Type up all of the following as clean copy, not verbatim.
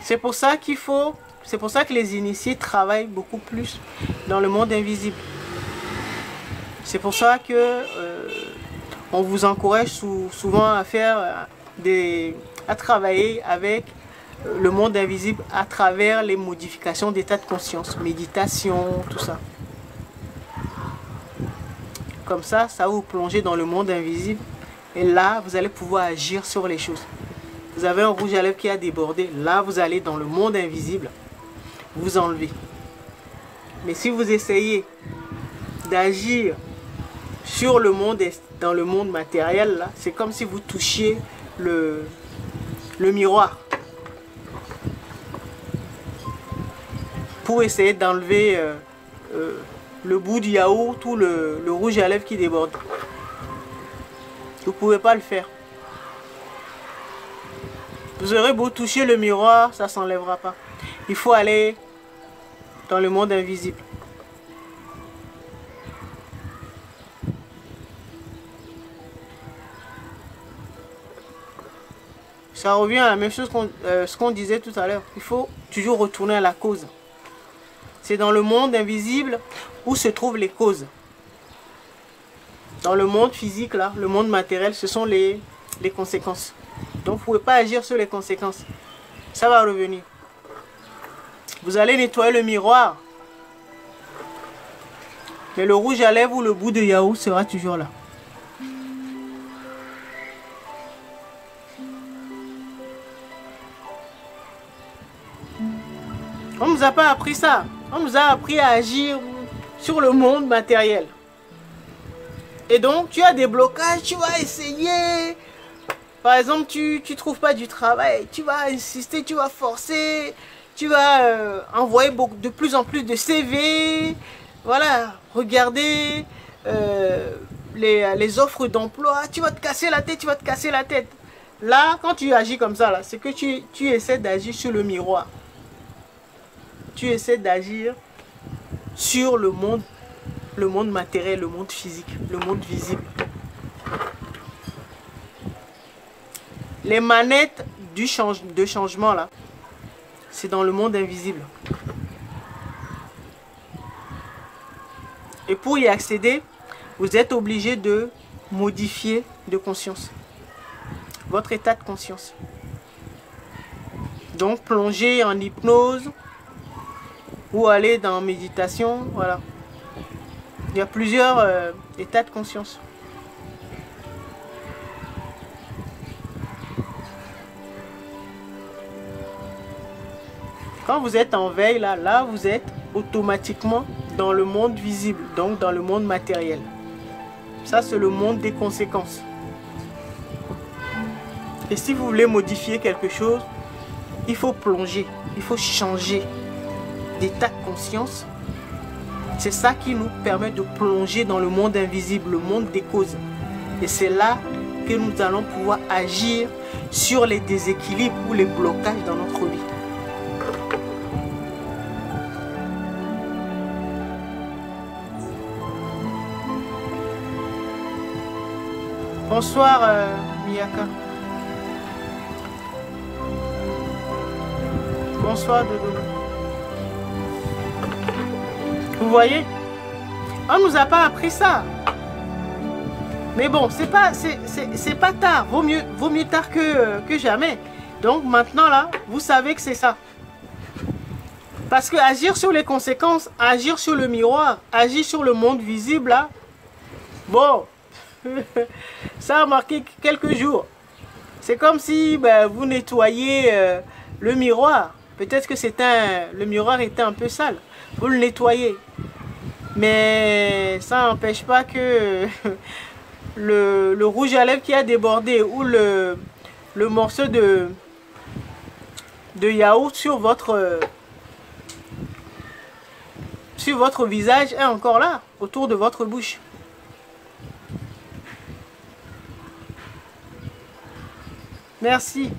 C'est pour ça c'est pour ça que les initiés travaillent beaucoup plus dans le monde invisible. C'est pour ça que on vous encourage souvent à faire à travailler avec le monde invisible à travers les modifications d'état de conscience, méditation, tout ça. Comme ça va vous plonger dans le monde invisible et là, vous allez pouvoir agir sur les choses. Vous avez un rouge à lèvres qui a débordé, là, vous allez dans le monde invisible, vous enlevez. Mais si vous essayez d'agir sur le monde, dans le monde matériel, là, c'est comme si vous touchiez le miroir. Pour essayer d'enlever le bout du yaourt ou le rouge à lèvres qui déborde. Vous ne pouvez pas le faire. Vous aurez beau toucher le miroir, ça ne s'enlèvera pas. Il faut aller dans le monde invisible. Ça revient à la même chose ce qu'on disait tout à l'heure. Il faut toujours retourner à la cause. C'est dans le monde invisible où se trouvent les causes. Dans le monde physique, là, le monde matériel, ce sont les conséquences. Donc, vous ne pouvez pas agir sur les conséquences. Ça va revenir. Vous allez nettoyer le miroir. Mais le rouge à lèvres ou le bout de yaourt sera toujours là. On ne nous a pas appris ça. On nous a appris à agir sur le monde matériel. Et donc, tu as des blocages, tu vas essayer. Par exemple, tu ne trouves pas du travail. Tu vas insister, tu vas forcer. Tu vas envoyer de plus en plus de CV. Voilà, regarder les offres d'emploi. Tu vas te casser la tête, tu vas te casser la tête. Là, quand tu agis comme ça, c'est que tu essaies d'agir sur le miroir. Tu essaies d'agir sur le monde matériel, le monde physique, le monde visible. Les manettes de changement, là, c'est dans le monde invisible. Et pour y accéder, vous êtes obligé de modifier de conscience. Votre état de conscience. Donc, plonger en hypnose ou aller dans méditation, voilà. Il y a plusieurs états de conscience. Quand vous êtes en veille, là vous êtes automatiquement dans le monde visible, donc dans le monde matériel. Ça, c'est le monde des conséquences. Et si vous voulez modifier quelque chose, il faut plonger, il faut changer d'état de conscience. C'est ça qui nous permet de plonger dans le monde invisible, le monde des causes. Et c'est là que nous allons pouvoir agir sur les déséquilibres ou les blocages dans notre vie. Bonsoir Miyaka. Bonsoir Dodo. Vous voyez, on nous a pas appris ça. Mais bon, c'est pas tard. Vaut mieux tard que jamais. Donc maintenant là, vous savez que c'est ça. Parce que agir sur les conséquences, agir sur le miroir, agir sur le monde visible là, bon, ça a marqué quelques jours. C'est comme si vous nettoyez le miroir. Peut-être que le miroir était un peu sale. Vous le nettoyez. Mais ça n'empêche pas que le rouge à lèvres qui a débordé ou le morceau de yaourt sur votre visage est encore là, autour de votre bouche. Merci.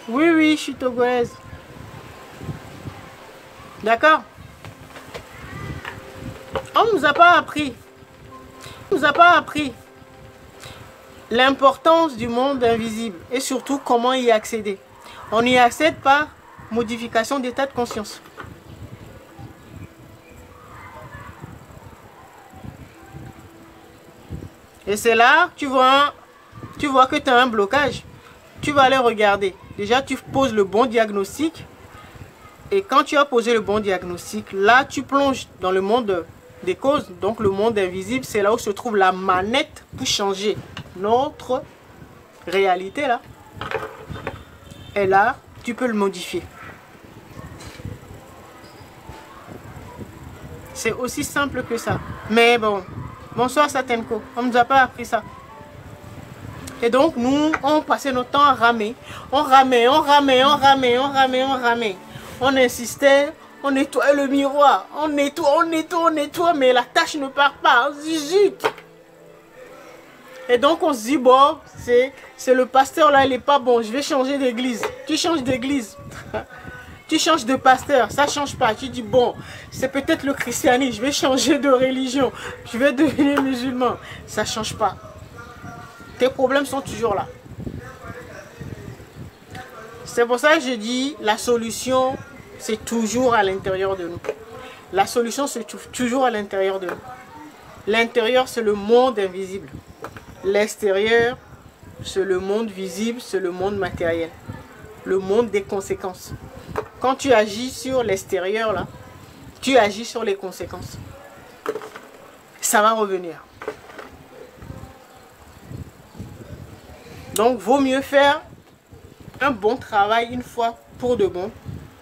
Oui, je suis togolaise. D'accord? On ne nous a pas appris. On ne nous a pas appris. l'importance du monde invisible et surtout comment y accéder. On y accède par modification d'état de conscience. Et c'est là, tu vois que tu as un blocage. Tu vas aller regarder. Déjà, tu poses le bon diagnostic. Et quand tu as posé le bon diagnostic, là, tu plonges dans le monde des causes. Donc, le monde invisible, c'est là où se trouve la manette pour changer notre réalité, là. Et là, tu peux le modifier. C'est aussi simple que ça. Mais bon, bonsoir Satenko, on ne nous a pas appris ça. Et donc, nous, on passait notre temps à ramer. On ramait. On insistait, on nettoyait le miroir. On nettoie, mais la tâche ne part pas. Zut. Et donc, on se dit, bon, c'est le pasteur là, il n'est pas bon. Je vais changer d'église. Tu changes d'église. Tu changes de pasteur, ça ne change pas. Tu dis, bon, c'est peut-être le christianisme, je vais changer de religion, je vais devenir musulman. Ça ne change pas. Tes problèmes sont toujours là. C'est pour ça que je dis, la solution, c'est toujours à l'intérieur de nous. La solution se trouve toujours à l'intérieur de nous. L'intérieur, c'est le monde invisible. L'extérieur, c'est le monde visible, c'est le monde matériel. Le monde des conséquences. Quand tu agis sur l'extérieur, là, tu agis sur les conséquences. Ça va revenir. Donc, vaut mieux faire un bon travail une fois pour de bon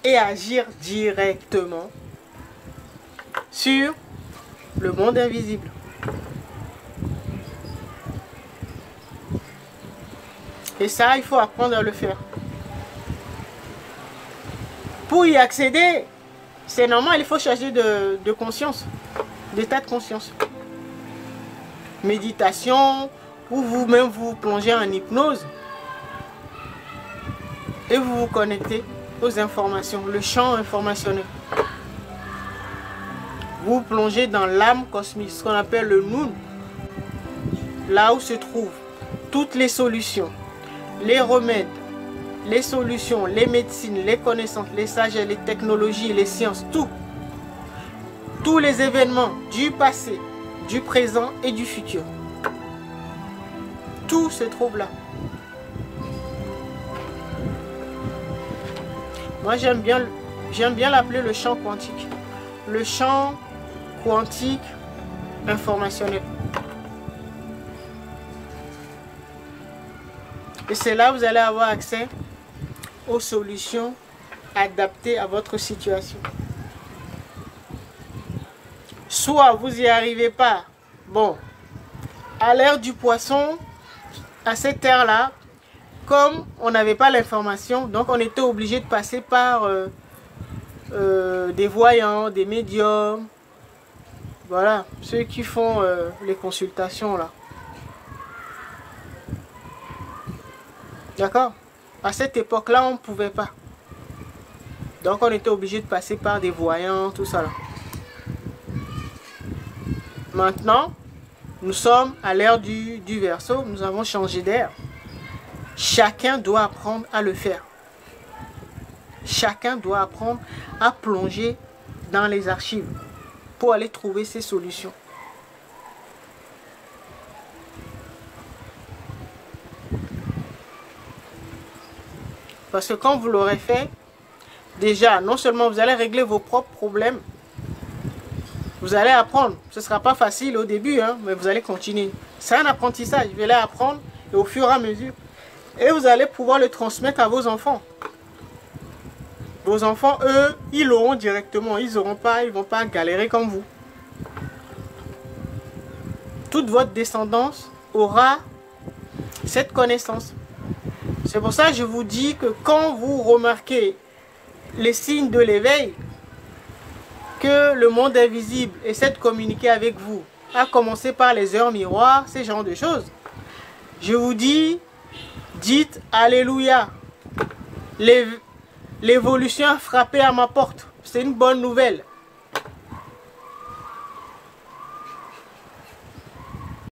et agir directement sur le monde invisible. Et ça, il faut apprendre à le faire. Pour y accéder, c'est normal, il faut changer de conscience, d'état de conscience. Méditation, ou vous-même vous plongez en hypnose et vous vous connectez aux informations, le champ informationnel. Vous plongez dans l'âme cosmique, ce qu'on appelle le Noun, là où se trouvent toutes les solutions, les remèdes, les solutions, les médecines, les connaissances, les sagesses, les technologies, les sciences, tout. Tous les événements du passé, du présent et du futur. Tout se trouve là. Moi, j'aime bien l'appeler le champ quantique. Le champ quantique informationnel. Et c'est là que vous allez avoir accès aux solutions adaptées à votre situation. Soit vous n'y arrivez pas. Bon, à l'ère du poisson, à cette ère-là, comme on n'avait pas l'information, donc on était obligé de passer par des voyants, des médiums. Voilà, ceux qui font les consultations là. D'accord? À cette époque-là, on ne pouvait pas. Donc on était obligé de passer par des voyants, tout ça là. Maintenant, nous sommes à l'ère du Verseau, nous avons changé d'ère. Chacun doit apprendre à le faire. Chacun doit apprendre à plonger dans les archives pour aller trouver ses solutions. Parce que quand vous l'aurez fait, déjà, non seulement vous allez régler vos propres problèmes, vous allez apprendre. Ce ne sera pas facile au début, hein, mais vous allez continuer. C'est un apprentissage. Vous allez apprendre et au fur et à mesure. Et vous allez pouvoir le transmettre à vos enfants. Vos enfants, eux, ils l'auront directement. Ils ne vont pas galérer comme vous. Toute votre descendance aura cette connaissance. C'est pour ça que je vous dis que quand vous remarquez les signes de l'éveil, que le monde invisible essaie de communiquer avec vous, à commencer par les heures miroirs, ces genres de choses, je vous dis, dites Alléluia. L'évolution a frappé à ma porte. C'est une bonne nouvelle.